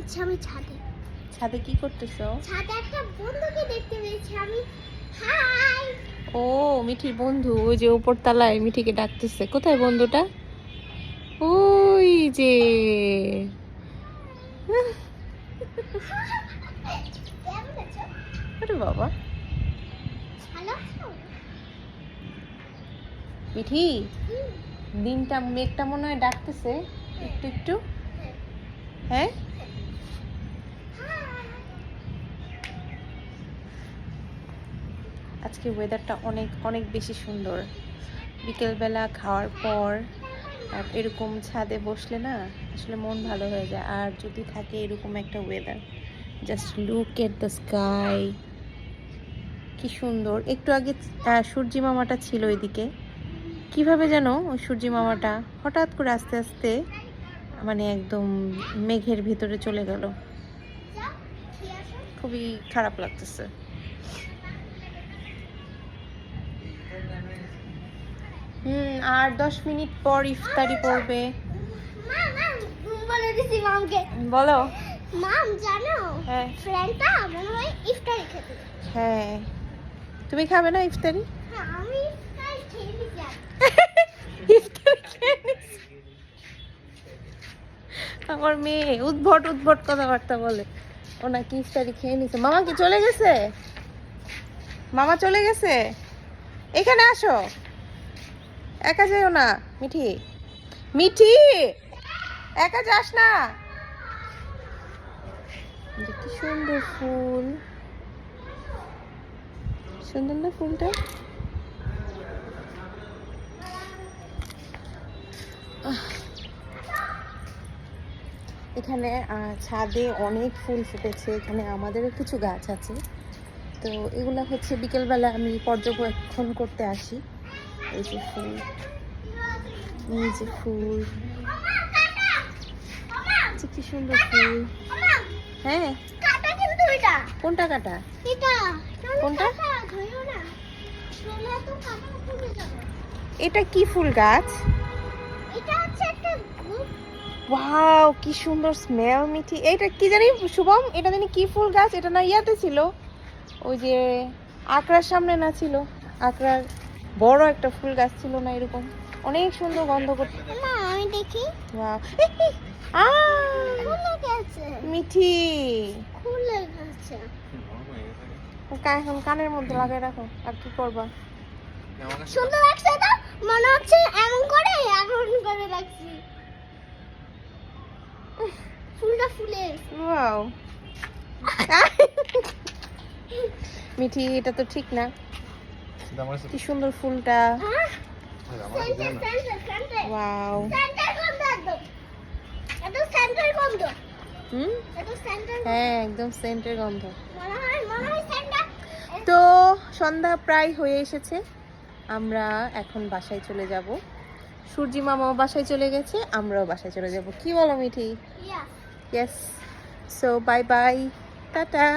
আছি আমি ছাদে। ছাদে কি করতেছো? ছাদে একটা বন্ধুকে দেখতে পেয়েছি আমি। হাই। ও মিঠির বন্ধু, ওই যে উপর তলায় মিঠিকে ডাকতেছে। কোথায় বন্ধুটা? ওই যে। কেমন আছো? আরে বাবা, ভালো আছো? মিঠি, দিনটা মেঘটা মনে হয় ডাকতেছে একটু একটু। হ্যাঁ, আজকে ওয়েদারটা অনেক অনেক বেশি সুন্দর। বিকেলবেলা খাওয়ার পর আর এরকম ছাদে বসলে না আসলে মন ভালো হয়ে যায়। আর যদি থাকে এরকম একটা weather, just look at the sky, কি সুন্দর। একটু আগে সূর্যি মামাটা ছিল এদিকে, কিভাবে যেন ওই সূর্যি মামাটা হঠাৎ করে আস্তে আস্তে মানে একদম মেঘের ভিতরে চলে গেল। খুবই খারাপ লাগতেছে। আর 10 মিনিট পর ইফতারি পড়বে। বলে দিছি মামকে। বলো। মাম জানো, হ্যাঁ ফ্রেন্ডটা মনে হয় ইফতারি খেতে। হ্যাঁ, তুমি খাবে না ইফতারি? হ্যাঁ আমি ইফতারি খেয়ে নিছি। ইফতারি খেয়ে নিছি। আমার মেয়ে উদ্ভট উদ্ভট কথাবার্তা বলে। ও নাকি ইফতারি খেয়ে নিছে। মামা কি চলে গেছে? মামা চলে গেছে? এখানে আসো, একা যেও না। মিঠি, মিঠি, একা যাস না। কি সুন্দর ফুল, সুন্দর না ফুলটা? এখানে ছাদে অনেক ফুল ফুটেছে। এখানে আমাদেরও কিছু গাছ আছে, তো এগুলা হচ্ছে বিকেলবেলা আমি পর্যবেক্ষণ করতে আসি। এই যে ফুল, এই যে ফুল, কি সুন্দর ফুল। হ্যাঁ, কাটা কিন্তু এটা। কোনটা কাটা? এটা কোনটা? ধরো না, তোলা তো কাটা ফুলে যাবে। এটা কি ফুল গাছ? এটা হচ্ছে একটা ওয়াও, কি সুন্দর স্মেল মিঠি। এটা কি জানি শুভম, এটা জানি কি ফুল গাছ? এটা না ইয়াতে ছিল, ওই যে আকরার সামনে না ছিল? আকরার বড় একটা ফুল গাছ ছিল না এরকম, অনেক সুন্দর গন্ধ করত। না আমি দেখি। ওয়াও, খুলে গেছে। মিঠি, খুলে গেছে। এখন কানের মধ্যে লাগাই রাখো। আর কি করবা? সুন্দর লাগছে না? মনে হচ্ছে এমন করে রাখছি। ফুলটা ফুলে। ওয়াও, মিঠি এটা তো ঠিক না। কি সুন্দর ফুলটা। ওয়াও, হ্যাঁ একদম সেন্টের গন্ধ। তো সন্ধ্যা প্রায় হয়ে এসেছে, আমরা এখন বাসায় চলে যাব। সূর্যি মামাও বাসায় চলে গেছে, আমরাও বাসায় চলে যাব। কি বলো Mithi? Yes. So bye bye, tata.